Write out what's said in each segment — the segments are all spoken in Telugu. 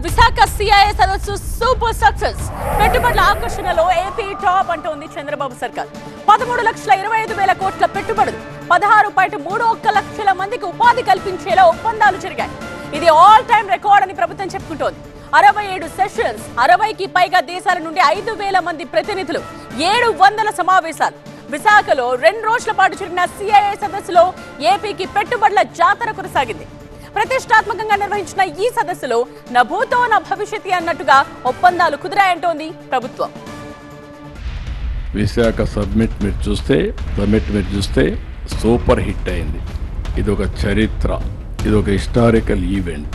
విశాఖ సిఐఏ సదస్సు సూపర్ సక్సెస్. పెట్టుబడుల ఆకర్షణలో ఏపీ టాప్ అంటోంది చంద్రబాబు సర్కార్. 13,25,000 కోట్ల పెట్టుబడులు, 16.31 లక్షల మందికి ఉపాధి కల్పించేలా ఒప్పందాలు జరిగాయి. ఇది ఆల్ టైమ్ రికార్డ్ అని ప్రభుత్వం చెప్పుకుంటోంది. 67 సెషన్స్, 60కి పైగా దేశాల నుండి 5,000 మంది ప్రతినిధులు, 700 సమావేశాలు. విశాఖలో 2 రోజుల పాటు జరిగిన సిఐఏ సదస్సులో ఏపీకి పెట్టుబడుల జాతర కొనసాగింది. ప్రతిష్టాత్మకంగా నిర్వహించిన ఈ సదస్సులో నా భూతో నా భవిష్యత్తు అన్నట్టుగా ఒప్పందాలు కుదిరాయంటోంది ప్రభుత్వం. విశాఖ సమ్మిట్ మీరు చూస్తే సూపర్ హిట్ అయింది. ఇదొక చరిత్ర, ఇదొక historical event.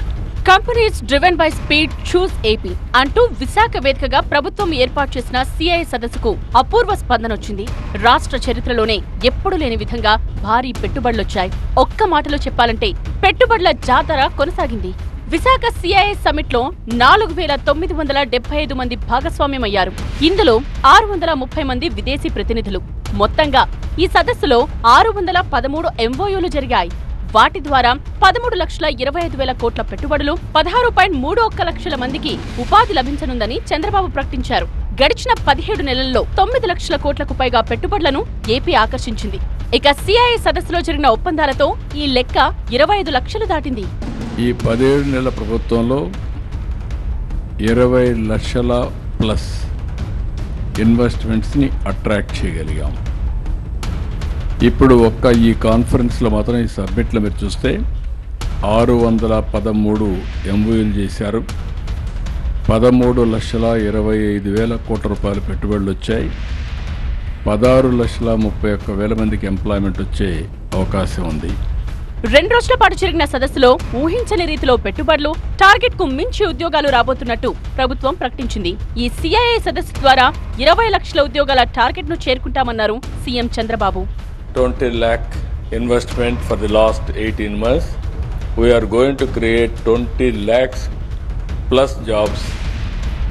Companies driven by speed choose AP అంటూ విశాఖ వేదికగా ప్రభుత్వం ఏర్పాటు చేసిన సిఐఏ సదస్సుకు అపూర్వ స్పందన వచ్చింది. రాష్ట్ర చరిత్రలోనే ఎప్పుడు లేని విధంగా భారీ పెట్టుబడులొచ్చాయి. ఒక్క మాటలో చెప్పాలంటే పెట్టుబడుల జాతర కొనసాగింది. విశాఖ సిఐఏ సమ్మిట్ లో 4,975 మంది భాగస్వామ్యమయ్యారు. ఇందులో 630 మంది విదేశీ ప్రతినిధులు. మొత్తంగా ఈ సదస్సులో 613 ఎంఓయూలు జరిగాయి. వాటి ద్వారా 13,25,000 కోట్ల పెట్టుబడులు, 16.31 లక్షల మందికి ఉపాధి లభించనుందని చంద్రబాబు ప్రకటించారు. గడిచిన 17 నెలల్లో 9 లక్షల కోట్లకు పైగా పెట్టుబడులను ఏపీ ఆకర్షించింది. ఇక సిఐఏ సదస్సులో జరిగిన ఒప్పందాలతో ఈ లెక్క 25 లక్షలు దాటింది. ఈ 17 నెలల ప్రభుత్వంలో 20 లక్షల ప్లస్ ఇన్వెస్ట్మెంట్స్ ని అట్రాక్ట్ చేయగలిగాం. ఇప్పుడు ఒక్క ఈ కాన్ఫరెన్స్లో మాత్రం, ఈ సబ్మిట్లో మీరు చూస్తే 613 ఎంఓయూలు చేశారు. 13,25,000 కోట్ల రూపాయల పెట్టుబడులు వచ్చాయి. 16,31,000 మందికి ఎంప్లాయ్మెంట్ వచ్చే అవకాశం ఉంది. 2 రోజుల పాటు జరిగిన సదస్సులో ఊహించని రీతిలో పెట్టుబడులు, టార్గెట్ కు మించి ఉద్యోగాలు రాబోతున్నట్టు ప్రభుత్వం ప్రకటించింది. ఈ సిఐఏ సదస్సు ద్వారా 20 లక్షల ఉద్యోగాల టార్గెట్ ను చేరుకుంటామన్నారు CM Chandrababu. 20 lakh investment for the last 18 months. We are going to create 20 lakhs plus jobs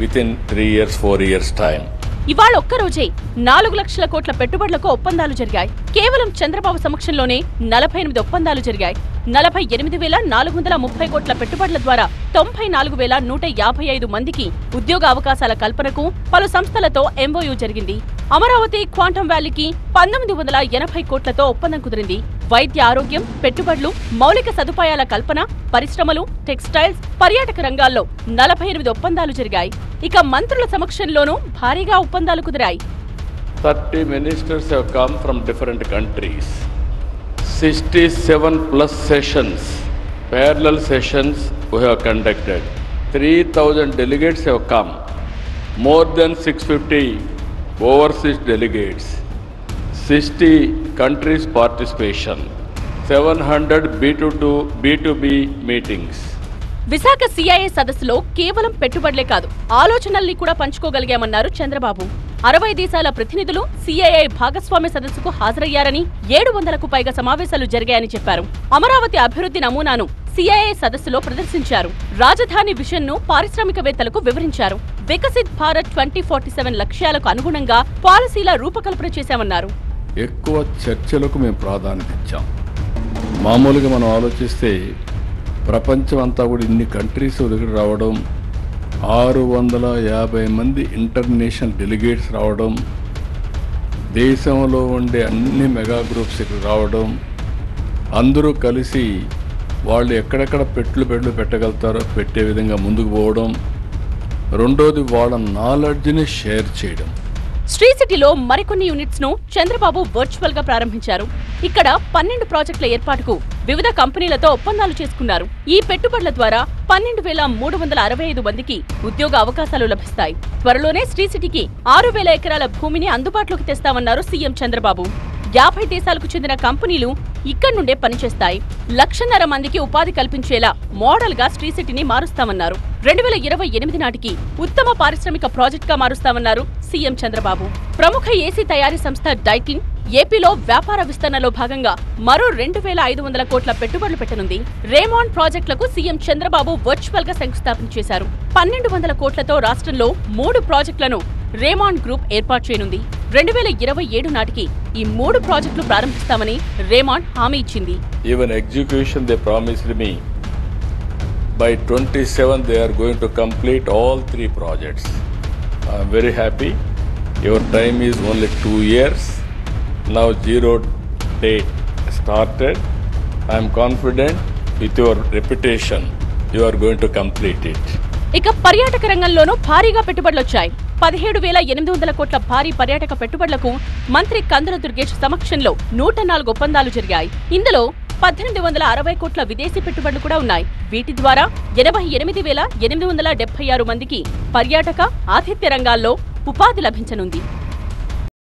within 3 years, 4 years time. ఇవాళ ఒక్కరోజే 4 లక్షల కోట్ల పెట్టుబడులకు ఒప్పందాలు జరిగాయి. కేవలం చంద్రబాబు సమక్షంలోనే 48 ఒప్పందాలు జరిగాయి. 48,430 కోట్ల పెట్టుబడుల ద్వారా 94,155 మందికి ఉద్యోగ అవకాశాల కల్పనకు పలు సంస్థలతో ఎంఓయూ జరిగింది. అమరావతి క్వాంటమ్ వ్యాలీకి 1980 కోట్లతో ఒప్పందం కుదిరింది. వైద్య ఆరోగ్యం, పెట్టుబడులు, మౌలిక సదుపాయాల కల్పన, పరిశ్రమలు, టెక్స్టైల్స్, పర్యాటక రంగాల్లో 48 ఒప్పందాలు జరిగాయి. ఇక మంత్రుల సమక్షంలోనూ భారీగా ఒప్పందాలు కుదిరాయి. 30 ministers have come from different countries. 67 plus sessions, parallel sessions we have conducted. 3,000 delegates have come. More than 650 overseas delegates. 60 countries participation. 700 B2B meetings. Visakha CIA సదస్సులో కేవలం పెట్టుబడులే కాదు, ఆలోచనల్ని కూడా పంచుకోగలిగామన్నారు చంద్రబాబు. 60 దేశాల ప్రతినిధులు సిఐఏ భాగస్వామ్య సదస్సుకు హాజరయ్యారని, 700కు పైగా సమావేశాలు జరిగాయని చెప్పారు. అమరావతి అభివృద్ధి నమూనాను సిఐఏ సదస్సులో ప్రదర్శించారు. రాజధాని విజన్ను పారిశ్రామికవేత్తలకు వివరించారు. వికసిత్ భారత్ 2047 లక్ష్యాలకు అనుగుణంగా పాలసీల రూపకల్పన చేశామన్నారు. ఎక్కువ చర్చలకు మేము ప్రాధాన్యత ఇచ్చాం. మామూలుగా మనం ఆలోచిస్తే ప్రపంచం అంతా కూడా ఇన్ని కంట్రీస్ దగ్గర రావడం, 650 మంది ఇంటర్నేషనల్ డెలిగేట్స్ రావడం, దేశంలో ఉండే అన్ని మెగా గ్రూప్స్ ఇక్కడ రావడం, అందరూ కలిసి వాళ్ళు ఎక్కడెక్కడ పెట్టుబడులు పెట్టగలుగుతారో పెట్టే విధంగా ముందుకు పోవడం, రెండోది వాళ్ళ నాలెడ్జ్ని షేర్ చేయడం. శ్రీ సిటీలో మరికొన్ని యూనిట్స్ ను చంద్రబాబు వర్చువల్ గా ప్రారంభించారు. ఇక్కడ 12 ప్రాజెక్టుల ఏర్పాటుకు వివిధ కంపెనీలతో ఒప్పందాలు చేసుకున్నారు. ఈ పెట్టుబడుల ద్వారా 12,365 మందికి ఉద్యోగ అవకాశాలు లభిస్తాయి. త్వరలోనే శ్రీ సిటీకి 6,000 ఎకరాల భూమిని అందుబాటులోకి తెస్తామన్నారు సీఎం చంద్రబాబు. 50 దేశాలకు చెందిన కంపెనీలు ఇక్కడి నుండే పనిచేస్తాయి. 1,50,000 మందికి ఉపాధి కల్పించేలా మోడల్ గా శ్రీ సిటీని మారుస్తామన్నారు. 2028 నాటికి ఉత్తమ పారిశ్రామిక ప్రాజెక్ట్ గా మారుస్తామన్నారు సీఎం చంద్రబాబు. ప్రముఖ ఏసీ తయారీ సంస్థ డైకిన్ ఏపీలో వ్యాపార విస్తరణలో భాగంగా మరో 2,500 కోట్ల పెట్టుబడులు పెట్టనుంది. రేమాండ్ ప్రాజెక్టులకు సీఎం చంద్రబాబు వర్చువల్ గా శంకుస్థాపన చేశారు. 1,200 కోట్లతో రాష్ట్రంలో 3 ప్రాజెక్టులను రేమాండ్ గ్రూప్ ఏర్పాటు చేయనుంది. 2027 నాటికి ఈ 3 ప్రాజెక్టులు ప్రారంభిస్తామని రేమాండ్ హామీ ఇచ్చింది. Even execution they promised me By 27, they are going to complete all 3 projects. I am very happy. Your time is only 2 years. Now zero date started. I am confident with your reputation, you are going to complete it. ఇక పర్యాటక రంగంలోనూ భారీగా పెట్టుబడులొచ్చాయి. 17,800 కోట్ల భారీ పర్యాటక పెట్టుబడులకు మంత్రి కందుల దుర్గేష్ సమక్షంలో 104 ఒప్పందాలు జరిగాయి. ఇందులో 1860 కోట్ల విదేశీ పెట్టుబడులు కూడా ఉన్నాయి. వీటి ద్వారా 88,876 మందికి పర్యాటక, ఆతిథ్య రంగాల్లో ఉపాధి లభించనుంది.